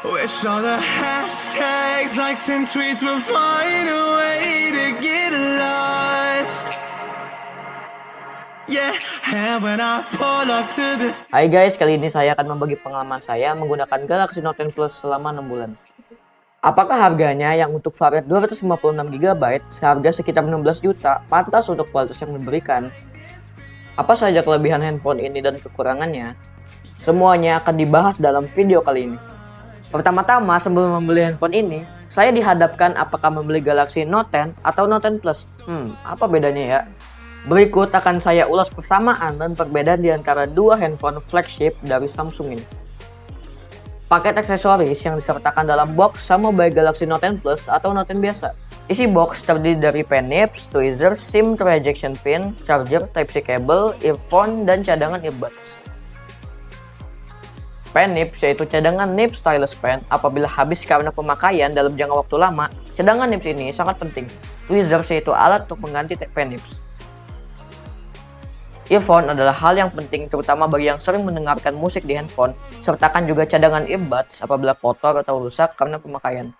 Wish all the hashtags, likes and tweets would find a way to get lost. Yeah, and when I pull up to this. Hai guys, kali ini saya akan membagi pengalaman saya menggunakan Galaxy Note 10 Plus selama 6 bulan. Apakah harganya yang untuk varian 256GB seharga sekitar 16 juta pantas untuk kualitas yang diberikan? Apa saja kelebihan handphone ini dan kekurangannya? Semuanya akan dibahas dalam video kali ini. Pertama-tama, sebelum membeli handphone ini, saya dihadapkan apakah membeli Galaxy Note 10 atau Note 10 Plus. Apa bedanya ya? Berikut akan saya ulas persamaan dan perbedaan di antara dua handphone flagship dari Samsung ini. Paket aksesoris yang disertakan dalam box sama baik Galaxy Note 10 Plus atau Note 10 biasa. Isi box terdiri dari pen nibs, tweezers, SIM ejection pin, charger, Type-C cable, earphone, dan cadangan earbuds. Pen nibs yaitu cadangan nibs stylus pen apabila habis karena pemakaian dalam jangka waktu lama. Cadangan nibs ini sangat penting. Tweezers yaitu alat untuk mengganti pen nibs. Earphone adalah hal yang penting terutama bagi yang sering mendengarkan musik di handphone. Sertakan juga cadangan earbuds apabila kotor atau rusak karena pemakaian.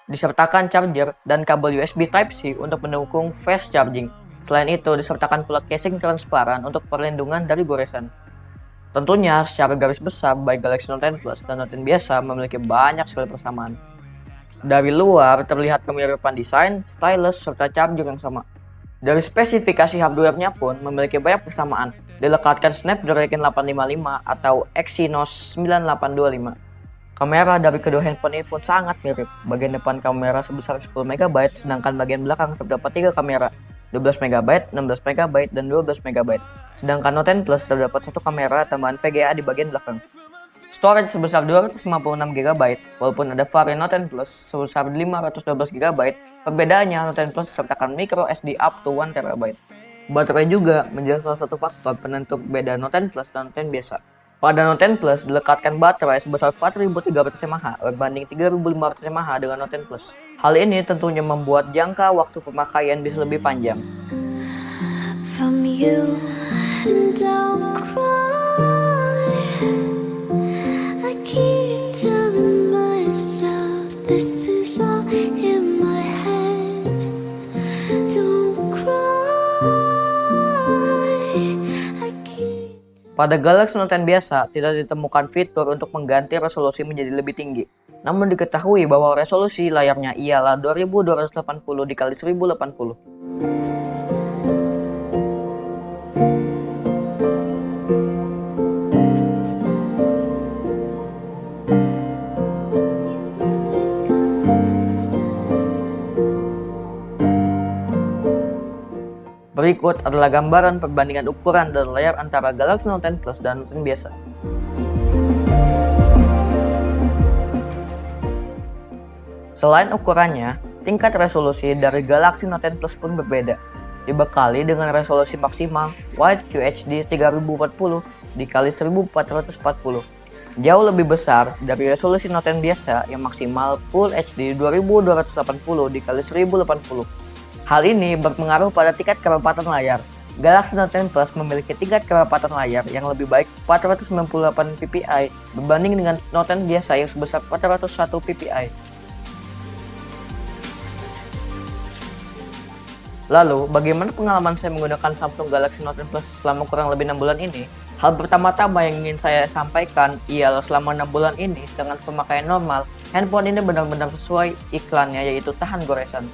Disertakan charger dan kabel USB Type-C untuk mendukung fast charging. Selain itu disertakan pula casing transparan untuk perlindungan dari goresan. Tentunya secara garis besar baik Galaxy Note 10 Plus dan Note 10 biasa memiliki banyak sekali persamaan. Dari luar terlihat kemiripan desain, stylus, serta charger yang sama. Dari spesifikasi hardware-nya pun memiliki banyak persamaan. Dilekatkan Snapdragon 855 atau Exynos 9825. Kamera dari kedua handphone ini pun sangat mirip. Bagian depan kamera sebesar 10MB, sedangkan bagian belakang terdapat 3 kamera. 12MB, 16MB, dan 12MB. Sedangkan Note 10 Plus terdapat satu kamera tambahan VGA di bagian belakang. Storage sebesar 256GB, walaupun ada varian Note 10 Plus sebesar 512GB, perbedaannya Note 10 Plus disertakan micro SD up to 1TB. Baterai juga menjadi salah satu faktor penentu perbedaan Note 10 Plus dan Note 10 biasa. Pada Note 10 Plus dilekatkan baterai sebesar 4300 mAh berbanding 3500 mAh dengan Note 10 Plus. Hal ini tentunya membuat jangka waktu pemakaian bisa lebih panjang. From you and don't cry. I keep telling myself this is all in my head. Don't cry. I keep. Pada Galaxy Note 10 biasa tidak ditemukan fitur untuk mengganti resolusi menjadi lebih tinggi. Namun diketahui bahwa resolusi layarnya ialah 2280x1080. Berikut adalah gambaran perbandingan ukuran dan layar antara Galaxy Note 10 Plus dan Note 10 biasa. Selain ukurannya, tingkat resolusi dari Galaxy Note 10 Plus pun berbeda. Dibekali dengan resolusi maksimal Wide QHD 3040 x 1440. Jauh lebih besar dari resolusi Note 10 biasa yang maksimal Full HD 2280 x 1080. Hal ini berpengaruh pada tingkat kerapatan layar. Galaxy Note 10 Plus memiliki tingkat kerapatan layar yang lebih baik 498 ppi berbanding dengan Note 10 biasa yang sebesar 401 ppi. Lalu, bagaimana pengalaman saya menggunakan Samsung Galaxy Note 10 Plus selama kurang lebih 6 bulan ini? Hal pertama-tama yang ingin saya sampaikan ialah selama 6 bulan ini dengan pemakaian normal, handphone ini benar-benar sesuai iklannya, yaitu tahan goresan.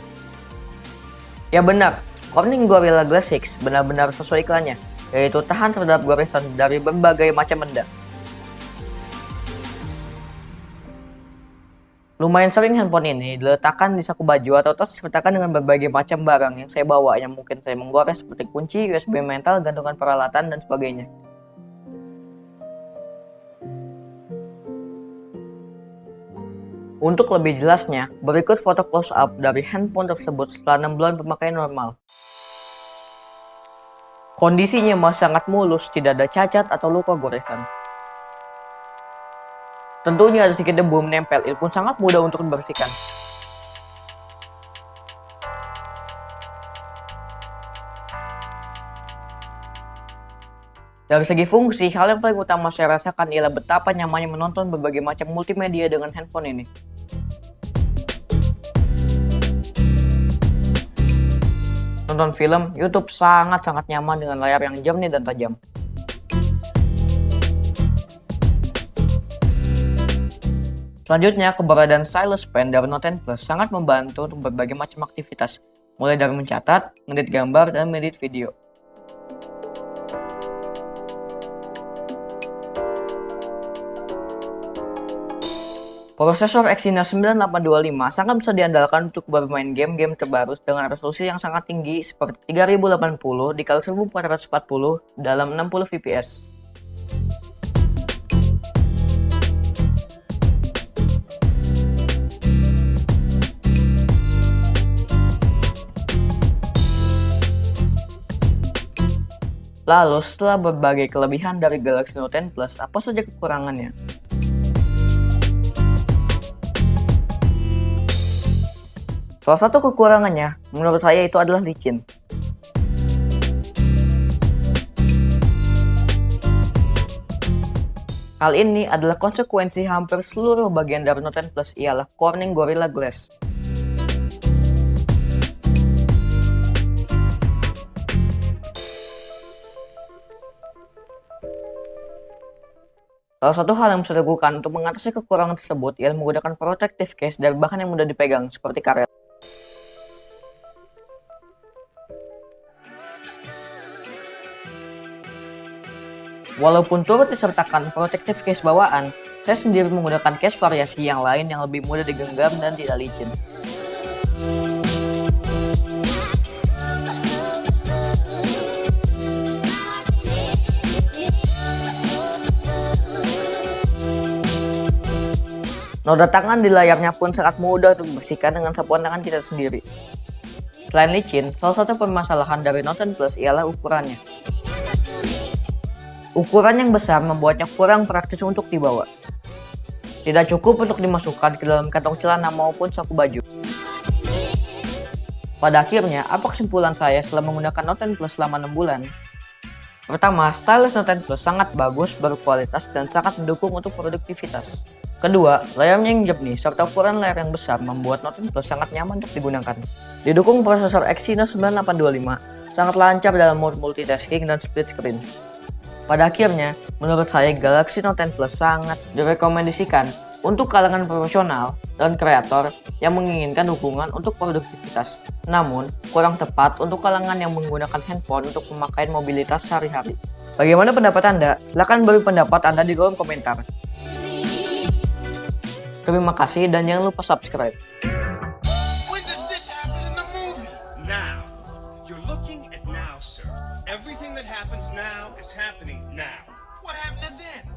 Ya benar, Corning Gorilla Glass 6 benar-benar sesuai iklannya, yaitu tahan terhadap goresan dari berbagai macam benda. Lumayan sering handphone ini diletakkan di saku baju atau tas disertakan dengan berbagai macam barang yang saya bawa yang mungkin saya menggores seperti kunci, USB mental, gantungan peralatan, dan sebagainya. Untuk lebih jelasnya, berikut foto close up dari handphone tersebut setelah 6 bulan pemakaian normal. Kondisinya masih sangat mulus, tidak ada cacat atau luka goresan. Tentunya ada sedikit debu menempel, ini pun sangat mudah untuk dibersihkan. Dari segi fungsi, hal yang paling utama saya rasakan ialah betapa nyamannya menonton berbagai macam multimedia dengan handphone ini. Nonton film, YouTube sangat-sangat nyaman dengan layar yang jernih dan tajam. Selanjutnya, keberadaan stylus pen dari Note 10 Plus sangat membantu untuk berbagai macam aktivitas, mulai dari mencatat, ngedit gambar, dan mengedit video. Prosesor Exynos 9825 sangat bisa diandalkan untuk bermain game-game terbaru dengan resolusi yang sangat tinggi seperti 3080 x 1440 dalam 60 fps. Lalu, setelah berbagai kelebihan dari Galaxy Note 10 Plus, apa saja kekurangannya? Salah satu kekurangannya, menurut saya itu adalah licin. Hal ini adalah konsekuensi hampir seluruh bagian dari Note 10 Plus ialah Corning Gorilla Glass. Salah satu hal yang bisa dilakukan untuk mengatasi kekurangan tersebut ialah menggunakan protective case dari bahan yang mudah dipegang seperti karet. Walaupun turut disertakan protective case bawaan, saya sendiri menggunakan case variasi yang lain yang lebih mudah digenggam dan tidak licin. Noda tangan di layarnya pun sangat mudah untuk dibersihkan dengan sapuan tangan kita sendiri. Selain licin, salah satu permasalahan dari Note 10 Plus ialah ukurannya. Ukuran yang besar membuatnya kurang praktis untuk dibawa. Tidak cukup untuk dimasukkan ke dalam kantong celana maupun saku baju. Pada akhirnya, apa kesimpulan saya setelah menggunakan Note 10 Plus selama 6 bulan? Pertama, stylus Note 10 Plus sangat bagus, berkualitas, dan sangat mendukung untuk produktivitas. Kedua, layarnya yang jernih serta ukuran layar yang besar membuat Note 10 Plus sangat nyaman untuk digunakan. Didukung prosesor Exynos 9825, sangat lancar dalam mode multitasking dan split screen. Pada akhirnya, menurut saya Galaxy Note 10 Plus sangat direkomendasikan untuk kalangan profesional dan kreator yang menginginkan dukungan untuk produktivitas. Namun, kurang tepat untuk kalangan yang menggunakan handphone untuk pemakaian mobilitas sehari-hari. Bagaimana pendapat Anda? Silahkan beri pendapat Anda di kolom komentar. Terima kasih dan jangan lupa subscribe. When does this happen in the movie? Now. You're looking at now, sir. Everything that happens now is happening now. What happened then?